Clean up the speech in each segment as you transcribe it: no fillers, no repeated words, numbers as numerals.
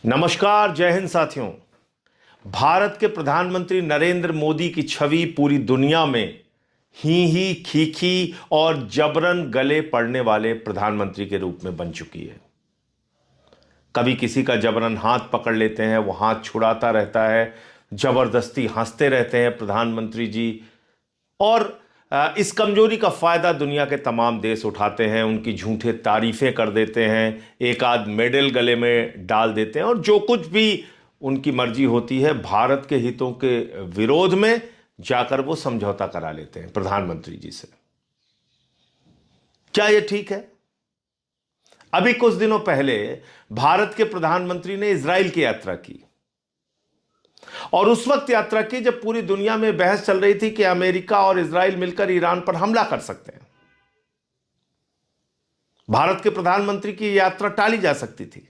नमस्कार, जय हिंद साथियों। भारत के प्रधानमंत्री नरेंद्र मोदी की छवि पूरी दुनिया में ही खीखी और जबरन गले पड़ने वाले प्रधानमंत्री के रूप में बन चुकी है। कभी किसी का जबरन हाथ पकड़ लेते हैं, वो हाथ छुड़ाता रहता है, जबरदस्ती हंसते रहते हैं प्रधानमंत्री जी। और इस कमजोरी का फायदा दुनिया के तमाम देश उठाते हैं, उनकी झूठे तारीफें कर देते हैं, एक आध मेडल गले में डाल देते हैं और जो कुछ भी उनकी मर्जी होती है भारत के हितों के विरोध में जाकर वो समझौता करा लेते हैं प्रधानमंत्री जी से। क्या यह ठीक है? अभी कुछ दिनों पहले भारत के प्रधानमंत्री ने इजराइल की यात्रा की और उस वक्त यात्रा की जब पूरी दुनिया में बहस चल रही थी कि अमेरिका और इजराइल मिलकर ईरान पर हमला कर सकते हैं। भारत के प्रधानमंत्री की यात्रा टाली जा सकती थी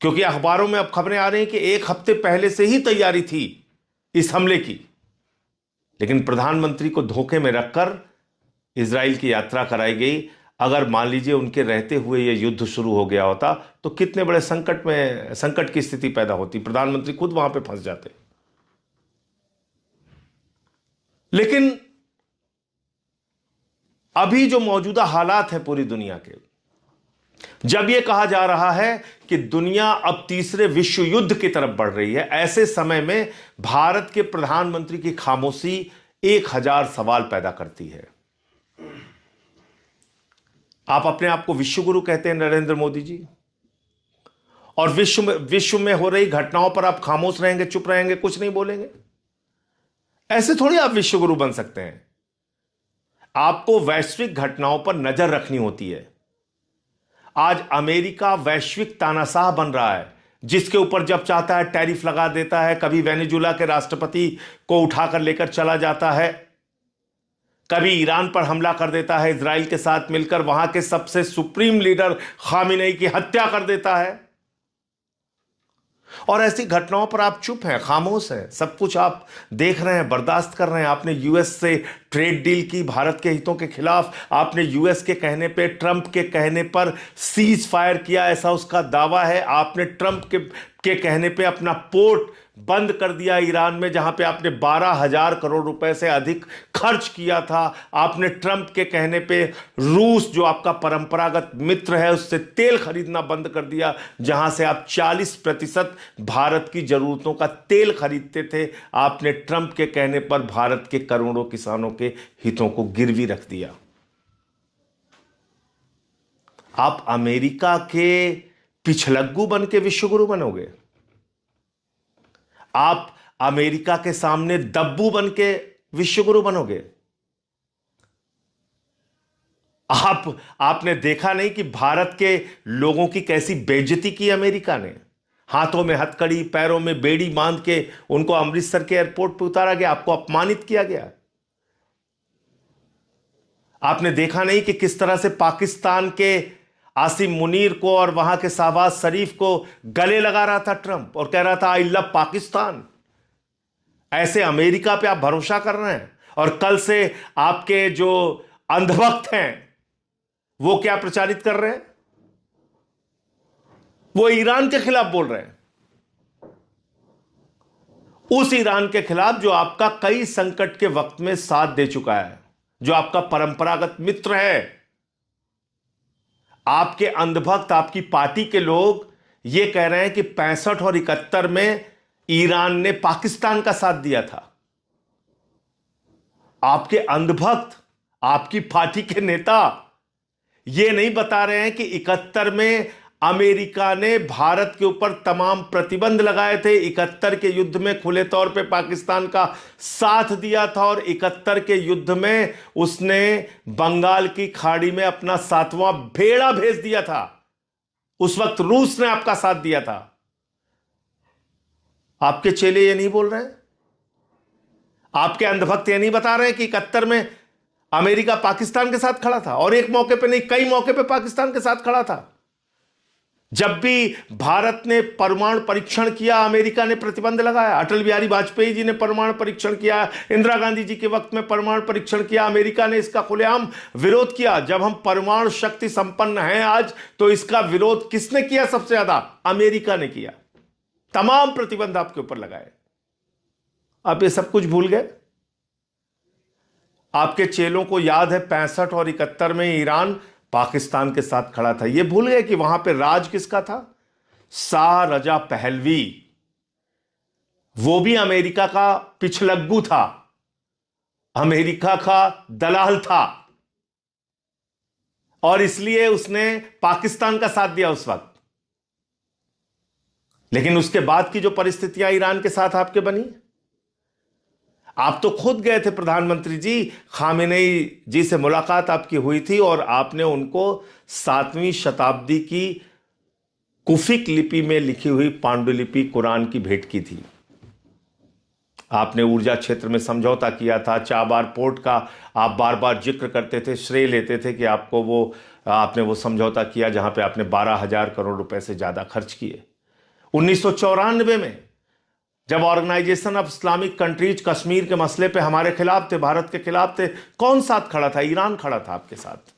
क्योंकि अखबारों में अब खबरें आ रही हैं कि एक हफ्ते पहले से ही तैयारी थी इस हमले की, लेकिन प्रधानमंत्री को धोखे में रखकर इजराइल की यात्रा कराई गई। अगर मान लीजिए उनके रहते हुए यह युद्ध शुरू हो गया होता तो कितने बड़े संकट की स्थिति पैदा होती, प्रधानमंत्री खुद वहां पे फंस जाते। लेकिन अभी जो मौजूदा हालात है पूरी दुनिया के, जब यह कहा जा रहा है कि दुनिया अब तीसरे विश्व युद्ध की तरफ बढ़ रही है, ऐसे समय में भारत के प्रधानमंत्री की खामोशी 1000 सवाल पैदा करती है। आप अपने आप को विश्वगुरु कहते हैं नरेंद्र मोदी जी, और विश्व में हो रही घटनाओं पर आप खामोश रहेंगे, चुप रहेंगे, कुछ नहीं बोलेंगे। ऐसे थोड़ी आप विश्वगुरु बन सकते हैं। आपको वैश्विक घटनाओं पर नजर रखनी होती है। आज अमेरिका वैश्विक तानाशाह बन रहा है, जिसके ऊपर जब चाहता है टैरिफ लगा देता है। कभी वेनेजुला के राष्ट्रपति को उठाकर लेकर चला जाता है, कभी ईरान पर हमला कर देता है, इजराइल के साथ मिलकर वहां के सबसे सुप्रीम लीडर खामिनेई की हत्या कर देता है। और ऐसी घटनाओं पर आप चुप हैं, खामोश हैं, सब कुछ आप देख रहे हैं, बर्दाश्त कर रहे हैं। आपने यूएस से ट्रेड डील की भारत के हितों के खिलाफ, आपने यूएस के कहने पे, ट्रंप के कहने पर सीज फायर किया, ऐसा उसका दावा है। आपने ट्रंप के कहने पे अपना पोर्ट बंद कर दिया ईरान में, जहां पे आपने 12,000 करोड़ रुपए से अधिक खर्च किया था। आपने ट्रंप के कहने पे रूस, जो आपका परंपरागत मित्र है, उससे तेल खरीदना बंद कर दिया, जहां से आप 40% भारत की जरूरतों का तेल खरीदते थे। आपने ट्रंप के कहने पर भारत के करोड़ों किसानों के हितों को गिरवी रख दिया। आप अमेरिका के पिछलग्गू बन के विश्वगुरु बनोगे? आप अमेरिका के सामने दब्बू बन के विश्वगुरु बनोगे? आपने देखा नहीं कि भारत के लोगों की कैसी बेइज्जती की अमेरिका ने? हाथों में हथकड़ी, पैरों में बेड़ी बांध के उनको अमृतसर के एयरपोर्ट पर उतारा गया, आपको अपमानित किया गया। आपने देखा नहीं कि किस तरह से पाकिस्तान के आसिम मुनीर को और वहां के शहबाज शरीफ को गले लगा रहा था ट्रंप और कह रहा था आई लव पाकिस्तान। ऐसे अमेरिका पे आप भरोसा कर रहे हैं? और कल से आपके जो अंधभक्त हैं वो क्या प्रचारित कर रहे हैं? वो ईरान के खिलाफ बोल रहे हैं, उस ईरान के खिलाफ जो आपका कई संकट के वक्त में साथ दे चुका है, जो आपका परंपरागत मित्र है। आपके अंधभक्त, आपकी पार्टी के लोग ये कह रहे हैं कि 65 और 71 में ईरान ने पाकिस्तान का साथ दिया था। आपके अंधभक्त, आपकी पार्टी के नेता ये नहीं बता रहे हैं कि 71 में अमेरिका ने भारत के ऊपर तमाम प्रतिबंध लगाए थे, 71 के युद्ध में खुले तौर पे पाकिस्तान का साथ दिया था और 71 के युद्ध में उसने बंगाल की खाड़ी में अपना 7वां बेड़ा भेज दिया था। उस वक्त रूस ने आपका साथ दिया था। आपके चेले ये नहीं बोल रहे हैं? आपके अंधभक्त ये नहीं बता रहे कि 71 में अमेरिका पाकिस्तान के साथ खड़ा था, और एक मौके पे नहीं, कई मौके पे पाकिस्तान के साथ खड़ा था। जब भी भारत ने परमाणु परीक्षण किया, अमेरिका ने प्रतिबंध लगाया। अटल बिहारी वाजपेयी जी ने परमाणु परीक्षण किया, इंदिरा गांधी जी के वक्त में परमाणु परीक्षण किया, अमेरिका ने इसका खुलेआम विरोध किया। जब हम परमाणु शक्ति संपन्न हैं आज, तो इसका विरोध किसने किया? सबसे ज्यादा अमेरिका ने किया। तमाम प्रतिबंध आपके ऊपर लगाए। आप ये सब कुछ भूल गए। आपके चेलों को याद है 65 और 71 में ईरान पाकिस्तान के साथ खड़ा था। ये भूल गए कि वहां पे राज किसका था? Shah Reza Pahlavi. वो भी अमेरिका का पिछलग्गू था, अमेरिका का दलाल था, और इसलिए उसने पाकिस्तान का साथ दिया उस वक्त। लेकिन उसके बाद की जो परिस्थितियां ईरान के साथ आपके बनी, आप तो खुद गए थे प्रधानमंत्री जी, खामेनेई जी से मुलाकात आपकी हुई थी और आपने उनको 7वीं शताब्दी की कुफिक लिपि में लिखी हुई पांडुलिपि कुरान की भेंट की थी। आपने ऊर्जा क्षेत्र में समझौता किया था। चाबार पोर्ट का आप बार बार जिक्र करते थे, श्रेय लेते थे कि आपने वो समझौता किया जहां पे आपने 12,000 करोड़ रुपए से ज्यादा खर्च किए। 1994 में जब Organisation of Islamic Countries Kashmir के मसले पे हमारे खिलाफ थे, भारत के खिलाफ थे, कौन साथ खड़ा था? ईरान खड़ा था आपके साथ।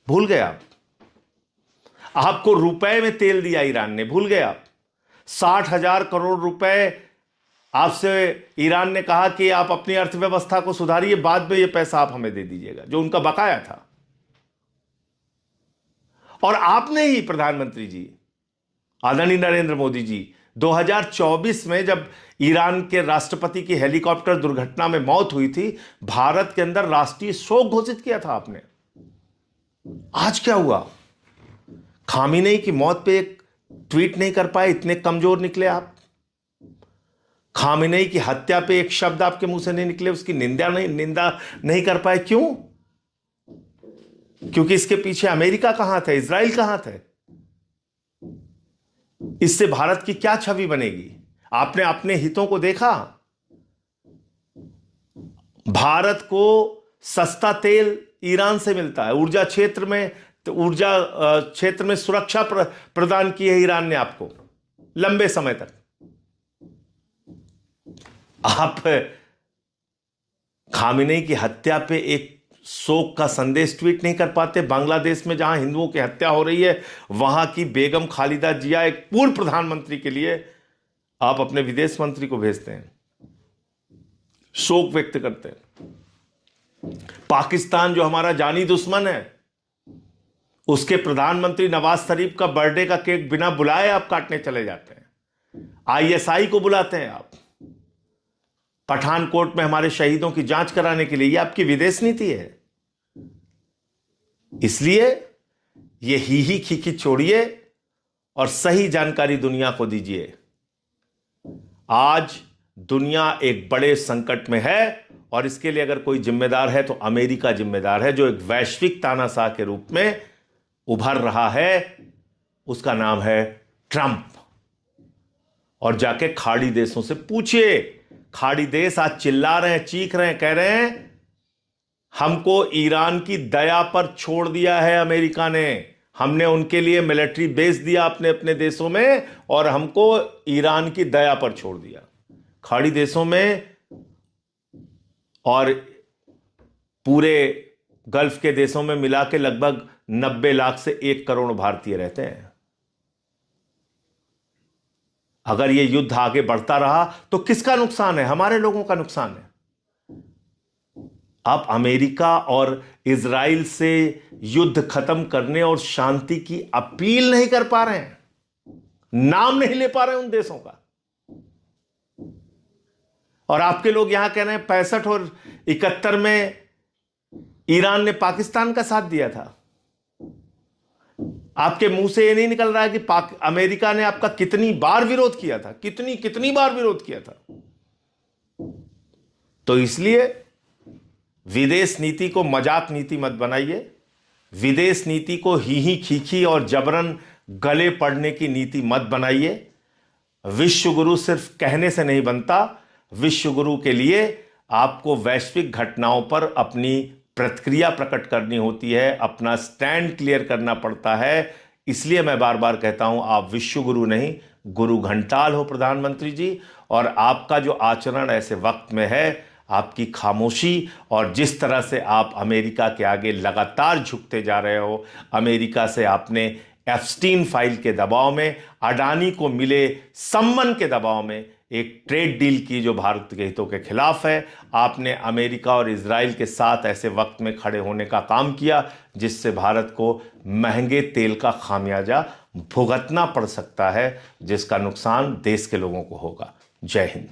भूल गए आप? आपको रुपए में तेल दिया ईरान ने, भूल गए आप? 60,000 करोड़ रुपए आपसे ईरान ने कहा कि आप अपनी अर्थव्यवस्था को सुधारिए, बाद में ये पैसा आप हमें दे दीजिएगा, जो उनका बकाया था। और आपने ही प्रधानमंत्री जी, आदरणीय नरेंद्र मोदी जी, 2024 में जब ईरान के राष्ट्रपति की हेलीकॉप्टर दुर्घटना में मौत हुई थी, भारत के अंदर राष्ट्रीय शोक घोषित किया था आपने। आज क्या हुआ? खामेनेई की मौत पे एक ट्वीट नहीं कर पाए, इतने कमजोर निकले आप। खामेनेई की हत्या पे एक शब्द आपके मुंह से नहीं निकले, उसकी निंदा नहीं कर पाए। क्यों? क्योंकि इसके पीछे अमेरिका कहां था, इजराइल कहां थे? इससे भारत की क्या छवि बनेगी? आपने अपने हितों को देखा। भारत को सस्ता तेल ईरान से मिलता है, ऊर्जा क्षेत्र में सुरक्षा प्रदान की है ईरान ने आपको लंबे समय तक। आप खामेनेई की हत्या पे एक शोक का संदेश ट्वीट नहीं कर पाते। बांग्लादेश में जहां हिंदुओं की हत्या हो रही है, वहां की बेगम खालिदा जिया, एक पूर्व प्रधानमंत्री के लिए आप अपने विदेश मंत्री को भेजते हैं, शोक व्यक्त करते हैं। पाकिस्तान जो हमारा जानी दुश्मन है, उसके प्रधानमंत्री नवाज शरीफ का बर्थडे का केक बिना बुलाए आप काटने चले जाते हैं। आईएसआई को बुलाते हैं आप पठानकोट में हमारे शहीदों की जांच कराने के लिए। ये आपकी विदेश नीति है। इसलिए ये ही खीखी छोड़िए और सही जानकारी दुनिया को दीजिए। आज दुनिया एक बड़े संकट में है और इसके लिए अगर कोई जिम्मेदार है तो अमेरिका जिम्मेदार है, जो एक वैश्विक तानाशाह के रूप में उभर रहा है। उसका नाम है ट्रंप। और जाके खाड़ी देशों से पूछिए। खाड़ी देश आज चिल्ला रहे हैं, चीख रहे हैं, कह रहे हैं हमको ईरान की दया पर छोड़ दिया है अमेरिका ने। हमने उनके लिए मिलिट्री बेस दिया अपने अपने देशों में और हमको ईरान की दया पर छोड़ दिया। खाड़ी देशों में और पूरे गल्फ के देशों में मिला के लगभग 90 लाख से 1 करोड़ भारतीय रहते हैं। अगर यह युद्ध आगे बढ़ता रहा तो किसका नुकसान है? हमारे लोगों का नुकसान है। आप अमेरिका और इजराइल से युद्ध खत्म करने और शांति की अपील नहीं कर पा रहे हैं, नाम नहीं ले पा रहे हैं उन देशों का। और आपके लोग यहां कह रहे हैं 65 और 71 में ईरान ने पाकिस्तान का साथ दिया था। आपके मुंह से यह नहीं निकल रहा है कि अमेरिका ने आपका कितनी बार विरोध किया था, कितनी बार विरोध किया था। तो इसलिए विदेश नीति को मजाक नीति मत बनाइए। विदेश नीति को ही खीखी और जबरन गले पड़ने की नीति मत बनाइए। विश्व गुरु सिर्फ कहने से नहीं बनता। विश्व गुरु के लिए आपको वैश्विक घटनाओं पर अपनी प्रतिक्रिया प्रकट करनी होती है, अपना स्टैंड क्लियर करना पड़ता है। इसलिए मैं बार बार कहता हूं, आप विश्व गुरु नहीं, गुरु घंटाल हो प्रधानमंत्री जी। और आपका जो आचरण ऐसे वक्त में है, आपकी खामोशी और जिस तरह से आप अमेरिका के आगे लगातार झुकते जा रहे हो, अमेरिका से आपने एप्स्टीन फाइल के दबाव में, अडानी को मिले सम्मन के दबाव में एक ट्रेड डील की जो भारत के हितों के खिलाफ है, आपने अमेरिका और इजराइल के साथ ऐसे वक्त में खड़े होने का काम किया जिससे भारत को महंगे तेल का खामियाजा भुगतना पड़ सकता है, जिसका नुकसान देश के लोगों को होगा। जय हिंद।